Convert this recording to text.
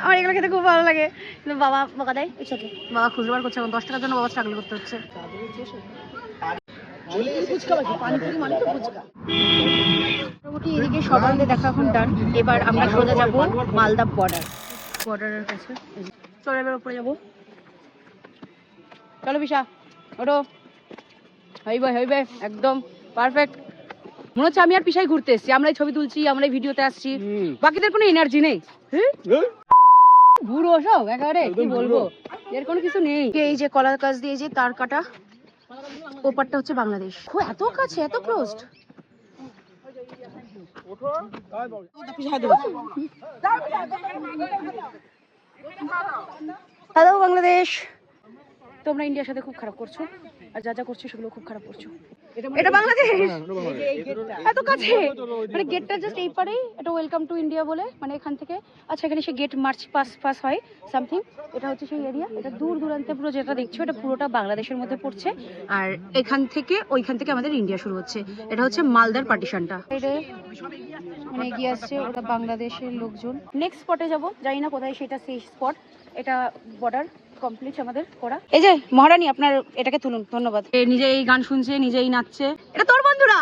আমার এগুলো খেতে খুব ভালো লাগে, কিন্তু বাবা বকা দেয়। বাবা খুচরো বার করছে, 10 টাকার জন্য বাবা স্ট্রাগল করতে হচ্ছে। মোটামুটি এদিকে সকালে দেখা এখন ডান। এবার আমরা সোজা যাবো মালদা বর্ডারের কাছে। চলো এবার উপরে যাবো। চলো বিশা, ওঠো। হইবে একদম পারফেক্ট। মনে হচ্ছে আমি আর পিসাই ঘুরতে এসেছি। আমরাই ছবি তুলছি, আমরাই ভিডিওতে আসছি, বাকিদের কোনো এনার্জি নেই। বুড়ো সব একেবারে, কি বলবো, এর কোনো কিছু নেই। এই যে কলার গাছ দিয়ে যে তার কাটা, ওপারটা হচ্ছে বাংলাদেশ। এত কাছে, এত ক্লোজড। হ্যালো বাংলাদেশ। তোমরা ইন্ডিয়ার সাথে খুব খারাপ করছো, আর যা যা করছো সেগুলো খুব খারাপ করছো। এটা বাংলাদেশ, এত কাছে, মানে গেটটা জাস্ট এই পারেই। এটা ওয়েলকাম টু ইন্ডিয়া বলে, মানে এখান থেকে। আচ্ছা, এখানে সে গেট মার্চ পাস হয় সামথিং। এটা হচ্ছে সেই এরিয়া। এটা দূর দূরান্তে পুরো যেটা দেখছো, এটা পুরোটা বাংলাদেশের মধ্যে পড়ছে। আর এখান থেকে ওইখান থেকে আমাদের ইন্ডিয়া শুরু হচ্ছে। এটা হচ্ছে মালদার পার্টিশনটা। মানে এগিয়ে আসছে ওটা বাংলাদেশের লোকজন। নেক্সট স্পটে যাবো, জানি না কোথায় সেটা, সেই স্পট। এটা বর্ডার কমপ্লিট আমাদের করা। এই যে মহারানী, আপনার এটাকে তুলুন, ধন্যবাদ। নিজেই গান শুনছে, নিজেই নাচছে। এটা তোর বন্ধুরা।